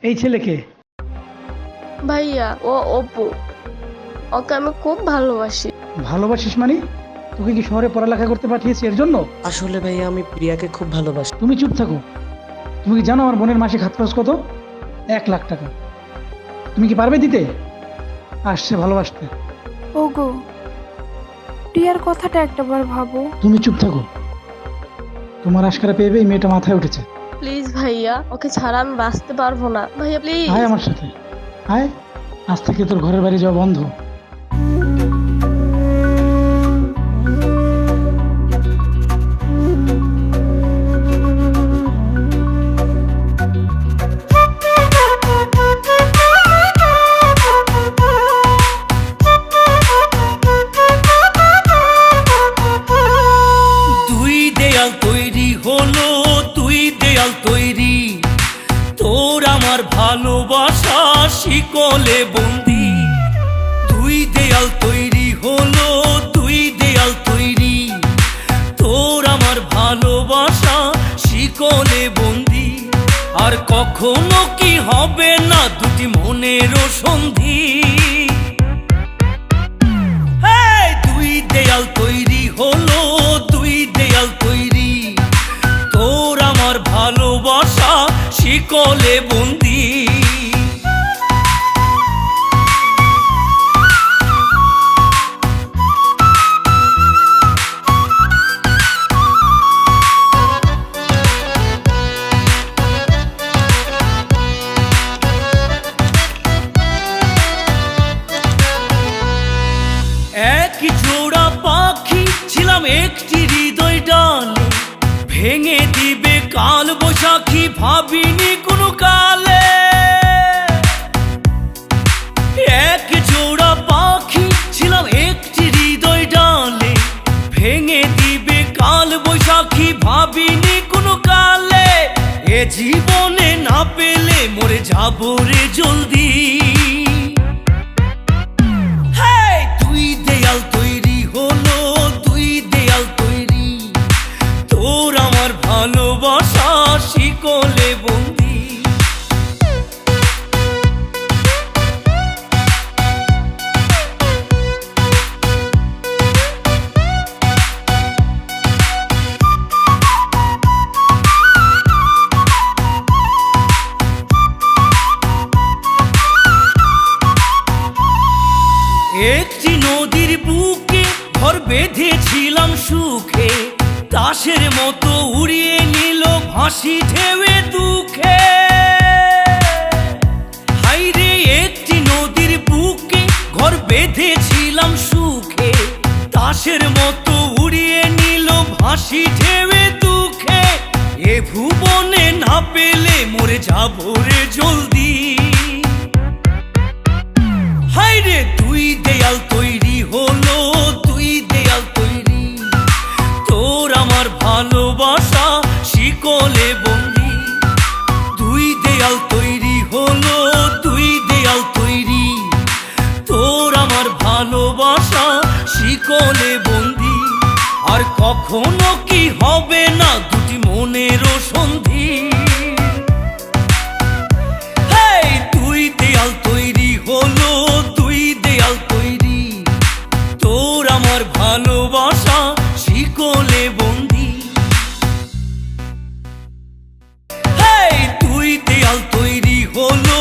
এই ছেলেকে? ভাইয়া, ও অপু। ওকে আমি খুব ভালোবাসি। ভালোবাসিস মানে? তোকে কি শহরে পড়ালেখা করতে পাঠিয়েছি এর জন্য? আসলে ভাইয়া আমি প্রিয়াকে খুব ভালোবাসি। তুমি চুপ থাকো। তুমি কি জানো আমার বোনের মাসিক হাত খরচ কত? 1 লাখ টাকা। তুমি কি পারবে দিতে? আসছে ভালোবাসতে। ওগো, প্রিয়ার কথাটা একটাবার ভাবো। তুমি চুপ থাকো। তোমার আশকারা পেয়ে এই মেয়েটা মাথায় উঠেছে। প্লিজ ভাইয়া, ওকে ছাড়া আমি বাঁচতে পারবো না। ভাইয়া প্লিজ। আয় আমার সাথে, আয়। আজ থেকে তোর ঘরের বাড়ি যাওয়া বন্ধ। দুই দেয়াল তৈরি হলো, দুই দেয়াল তৈরি, তোর আমার ভালোবাসা শিকলে বন্দি। দুই দেয়াল তৈরি হলো, দুই দেয়াল তৈরি, তোর আমার ভালোবাসা শিকলে বন্দি। আর কখনো কি হবে না দুটি মনেরও সন্ধি। দুই দেয়াল তৈরি হলো, দুই দেয়াল তৈরি, তোর আমার ভালোবাসা শিকলে বন্দি। এক জোড়া পাখি ছিলাম একটি হৃদয় ডালে, ভেঙে দিবে কাল বৈশাখী ভাবিনি কোনো কালে। এক জোড়া পাখি ছিলাম একটি হৃদয় ডালে, ভেঙে দিবে কাল বৈশাখী ভাবিনি কোনো কালে। এ জীবনে না পেলে মরে যাবো রে জলদি। দুই দেয়াল তৈরি হলো, দুই দেয়াল তৈরি, তোর আমার ভালোবাসা শিকলে বন্দি। একটি নদীর বুকে ঘর বেঁধেছিলাম সুখে, তাসের মতো উড়িয়ে নিল ভাসি ঢেউয়ে দুঃখে। হাইরে একটি নদীর বুকে ঘর বেঁধেছিলাম সুখে, তাসের মতো উড়িয়ে নিল ভাসি ঢেউয়ে দুঃখে। এ ভুবনে না পেলে মরে যাবো রে জলদি। হাইরে দুই দেয়াল তৈরি হলো, দুই দেয়াল তৈরি, তোর আমার ভালোবাসা শিকলে বন্দি। দুই দেয়াল তৈরি হলো, দুই দেয়াল তৈরি, তোর আমার ভালোবাসা শিকলে বন্দি। আর কখনো কি হবে না দুটি মনেরও সন্ধি। দুই দেয়াল তৈরি হলো, দুই দেয়াল তৈরি, তোর আমার ভালোবাসা শিকলে বন্দি। দুই দেয়াল তৈরি হলো,